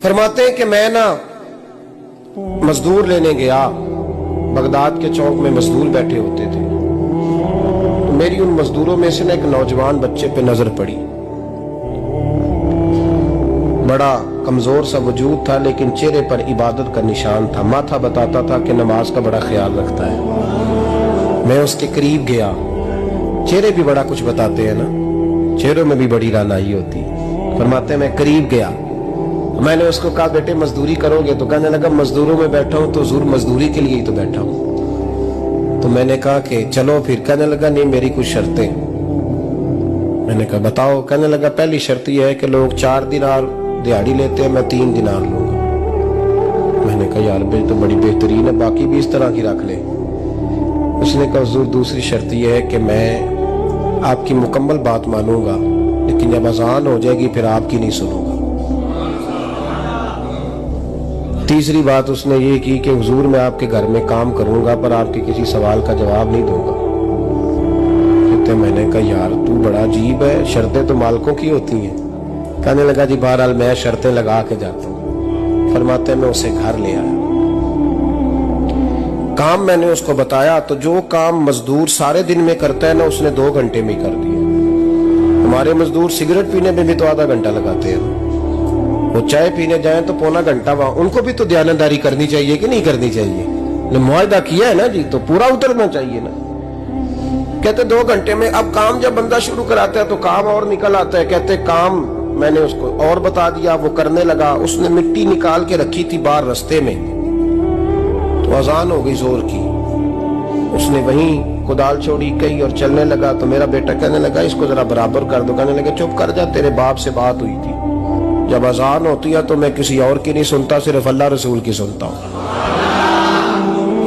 फरमाते हैं कि मैं ना मजदूर लेने गया, बगदाद के चौक में मजदूर बैठे होते थे, तो मेरी उन मजदूरों में से ना एक नौजवान बच्चे पे नजर पड़ी। बड़ा कमजोर सा वजूद था, लेकिन चेहरे पर इबादत का निशान था। माथा बताता था कि नमाज का बड़ा ख्याल रखता है। मैं उसके करीब गया। चेहरे भी बड़ा कुछ बताते हैं ना, चेहरों में भी बड़ी रानाई होती है। फरमाते मैं करीब गया, मैंने उसको कहा बेटे मजदूरी करोगे? तो कहने लगा मजदूरों में बैठा हूं तो जरूर मजदूरी के लिए ही तो बैठा हूं। तो मैंने कहा कि चलो फिर। कहने लगा नहीं, मेरी कुछ शर्तें। मैंने कहा बताओ? कहने लगा पहली शर्त यह है कि लोग 4 दिनार दिहाड़ी लेते हैं, मैं 3 दिनार लूंगा। मैंने कहा यार बिल तो बड़ी बेहतरीन है, बाकी भी इस तरह की रख ले। उसने कहा हुजूर दूसरी शर्त यह है कि मैं आपकी मुकम्मल बात मानूंगा, लेकिन जब अजान हो जाएगी फिर आपकी नहीं सुनूंगा। तीसरी बात उसने ये की कि हुजूर मैं आपके घर में काम करूंगा पर आपके किसी सवाल का जवाब नहीं दूंगा। कहते मैंने कहा यार तू बड़ा अजीब है, शर्तें तो मालिकों की होती हैं। कहने लगा जी बहरहाल मैं शर्तें लगा के जाता हूँ। फरमाते मैं उसे घर ले आया, काम मैंने उसको बताया, तो जो काम मजदूर सारे दिन में करता है ना उसने 2 घंटे में कर दिया। हमारे मजदूर सिगरेट पीने में भी तो आधा घंटा लगाते हैं, वो चाय पीने जाए तो पौना घंटा। वहां उनको भी तो दयानतदारी करनी चाहिए कि नहीं करनी चाहिए? मुआहदा किया है ना जी, तो पूरा उतरना चाहिए ना। कहते 2 घंटे में। अब काम जब बंदा शुरू कराता है तो काम और निकल आता है। कहते काम मैंने उसको और बता दिया, वो करने लगा। उसने मिट्टी निकाल के रखी थी बाहर रास्ते में, तो अजान हो गई जोर की। उसने वहीं कुदाल छोड़ी कही और चलने लगा। तो मेरा बेटा कहने लगा इसको जरा बराबर कर दो। कहने लगा चुप कर जा, तेरे बाप से बात हुई थी, जब अजान होती है तो मैं किसी और की नहीं सुनता, सिर्फ अल्लाह रसूल की सुनता हूँ।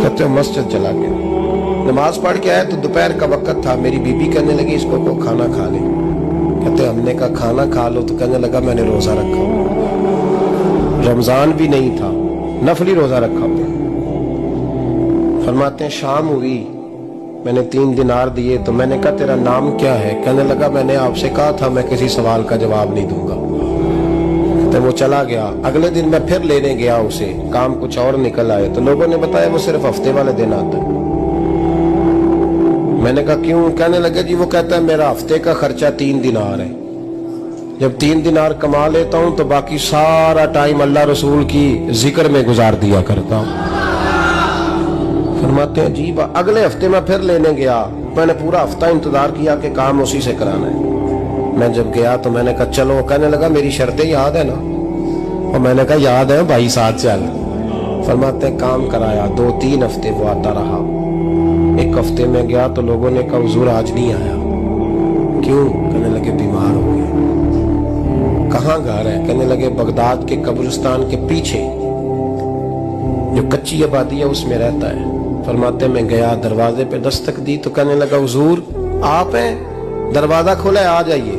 कहते मस्जिद चला गया, नमाज पढ़ के आया तो दोपहर का वक्त था। मेरी बीबी कहने लगी इसको को खाना खा ले। कहते हमने कहा खाना खा लो। तो कहने लगा मैंने रोजा रखा, रमजान भी नहीं था, नफली रोजा रखा हुआ। फरमाते हैं शाम हुई, मैंने 3 दिनार दिए। तो मैंने कहा तेरा नाम क्या है? कहने लगा मैंने आपसे कहा था मैं किसी सवाल का जवाब नहीं दूंगा। तो वो चला गया। अगले दिन मैं फिर लेने गया उसे, काम कुछ और निकल आए। तो लोगों ने बताया वो सिर्फ हफ्ते वाले दिन आता है। मैंने कहा क्यों? कहने लगे जी वो कहता है मेरा हफ्ते का खर्चा 3 दिनार है, जब 3 दिनार कमा लेता हूं तो बाकी सारा टाइम अल्लाह रसूल की जिक्र में गुजार दिया करता हूं। फरमाते हैं जी अगले हफ्ते मैं फिर लेने गया। मैंने पूरा हफ्ता इंतजार किया कि काम उसी से कराना है। मैं जब गया तो मैंने कहा चलो। कहने लगा मेरी शर्तें याद है ना? और मैंने कहा याद है भाई, साथ चल। फरमाते हैं काम कराया। 2-3 हफ्ते वो आता रहा। 1 हफ्ते में गया तो लोगों ने कहा हुजूर आज नहीं आया। क्यों? कहने लगे बीमार हो गए। कहाँ घर है? कहने लगे बगदाद के कब्रिस्तान के पीछे जो कच्ची आबादी है उसमें रहता है। फरमाते मैं गया, दरवाजे पे दस्तक दी तो कहने लगा हुजूर आप हैं? दरवाजा खोला है, आ जाइए।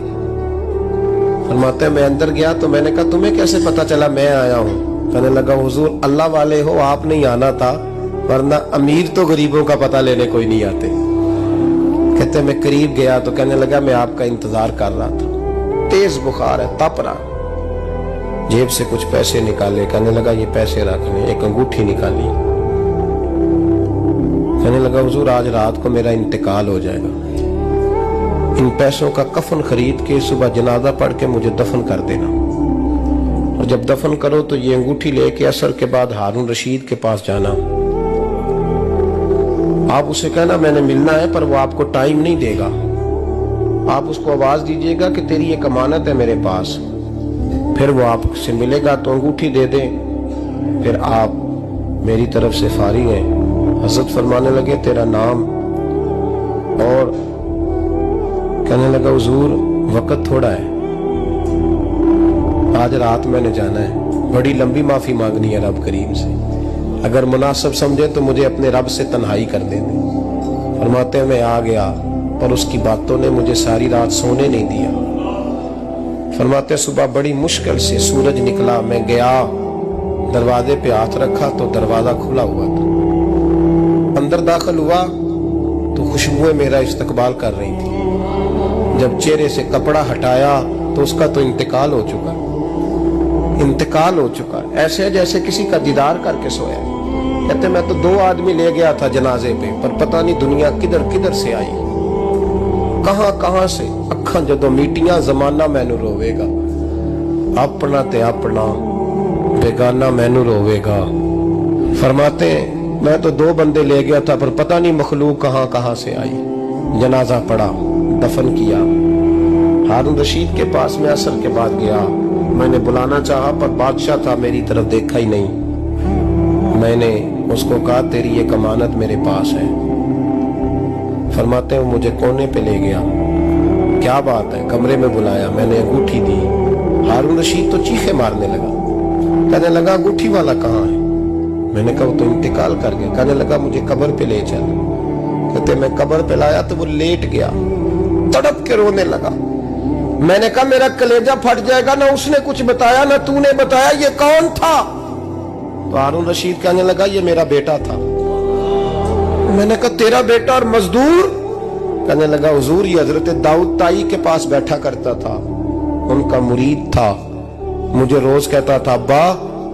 फरमाते मैं अंदर गया तो मैंने कहा तुम्हें कैसे पता चला मैं आया हूँ? कहने लगा हुजूर अल्लाह वाले हो, आप नहीं आना था, वरना अमीर तो गरीबों का पता लेने कोई नहीं आते। कहते मैं करीब गया तो कहने लगा मैं आपका इंतजार कर रहा था, तेज बुखार है, तप रहा। जेब से कुछ पैसे निकाले। कहने लगा ये पैसे रखने। एक अंगूठी निकाली। कहने लगा हुजूर आज रात को मेरा इंतकाल हो जाएगा, इन पैसों का कफन खरीद के सुबह जनाजा पढ़ के मुझे दफन कर देना, और जब दफन करो तो ये अंगूठी लेके असर के बाद हारून रशीद के पास जाना। आप उसे कहना मैंने मिलना है, पर वो आपको टाइम नहीं देगा। आप उसको आवाज दीजिएगा कि तेरी एक अमानत है मेरे पास। फिर वो आपसे मिलेगा तो अंगूठी दे दे, फिर आप मेरी तरफ से फारिग हैं। हजरत फरमाने लगे तेरा नाम? और कहने लगा हुजूर वक्त थोड़ा है, आज रात मैंने जाना है, बड़ी लंबी माफी मांगनी है रब करीम से, अगर मुनासिब समझे तो मुझे अपने रब से तन्हाई कर दे। फरमाते मैं आ गया, पर उसकी बातों ने मुझे सारी रात सोने नहीं दिया। फरमाते सुबह बड़ी मुश्किल से सूरज निकला, मैं गया, दरवाजे पे हाथ रखा तो दरवाजा खुला हुआ था। अंदर दाखिल हुआ तो खुशबुएं मेरा इस्तकबाल कर रही थी। जब चेहरे से कपड़ा हटाया तो उसका तो इंतकाल हो चुका। इंतकाल हो चुका है, ऐसे है जैसे किसी का दीदार करके सोया। कहते मैं तो 2 आदमी ले गया था जनाजे पे, पर पता नहीं दुनिया किधर किधर से आई, कहां कहां से। अखां जदों मीटियां जमाना मैनू रोवेगा, अपना ते अपना बेगाना मैनू रोवेगा। फरमाते हैं मैं तो 2 बंदे ले गया था, पर पता नहीं मखलूक कहां कहां से आई। जनाजा पड़ा, दफन किया। हारून रशीद के पास में असर के बाद गया, मैंने बुलाना चाहा पर बादशाह था, मेरी तरफ देखा ही नहीं। मैंने उसको कहा तेरी एक अमानत मेरे पास है। फरमाते हैं मुझे कोने पे ले गया, क्या बात है, कमरे में बुलाया, मैंने अंगूठी दी। हारून रशीद तो चीखे मारने लगा, कहने लगा अंगूठी वाला कहाँ है? मैंने कहा वो तो इंतकाल कर गया। कहने लगा मुझे कब्र पे ले चल। कहते मैं कब्र पे लाया तो वो लेट गया, तड़प के रोने लगा। मैंने कहा मेरा कलेजा फट जाएगा, ना उसने कुछ बताया ना तूने बताया, ये कौन था? तो हारून रशीद कहने लगा ये मेरा बेटा था। मैंने कहा तेरा बेटा और मजदूर? कहने लगा हुजूर ये हजरत दाऊद ताई के पास बैठा करता था, उनका मुरीद था, मुझे रोज कहता था अब्बा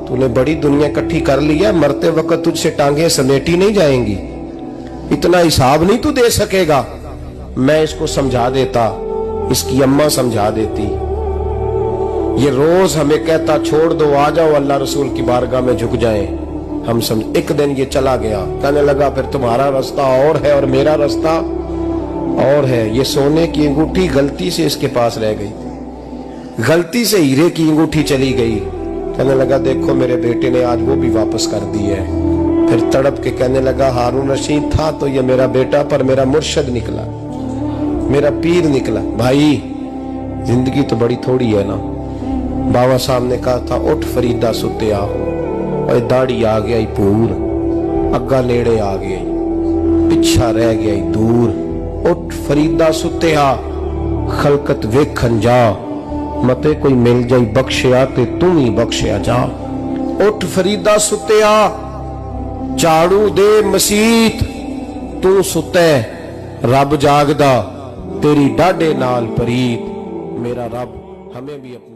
तूने बड़ी दुनिया इकट्ठी कर ली है, मरते वक्त तुझसे टांगे समेटी नहीं जाएंगी, इतना हिसाब नहीं तू दे सकेगा। मैं इसको समझा देता, इसकी अम्मा समझा देती। ये रोज हमें कहता छोड़ दो, आ जाओ अल्लाह रसूल की बारगाह में झुक जाएं। हम समझ। एक दिन ये चला गया, कहने लगा फिर तुम्हारा रास्ता और है और मेरा रास्ता और है। ये सोने की अंगूठी गलती से इसके पास रह गई, गलती से हीरे की अंगूठी चली गई। कहने लगा देखो मेरे बेटे ने आज वो भी वापस कर दी है। फिर तड़प के कहने लगा हारून रशीद था तो ये मेरा बेटा, पर मेरा मुर्शद निकला, मेरा पीर निकला। भाई जिंदगी तो बड़ी थोड़ी है ना। बाबा साहब ने कहा था उठ फरीदा सुत्या, और दाढ़ी आ गया ही पूर, अग्गा नेड़े आ गया, पिछा रह गया ही दूर। उठ फरीदा सुत्या खलकत वेखन जा, मते कोई मिल जाई बख्शिया ते तू ही बख्शिया जा। उठ फरीदा सुत्या झाड़ू दे मसीत, तू सुते रब जागदा, तेरी डाडे नाल परीत। मेरा रब हमें भी अपनी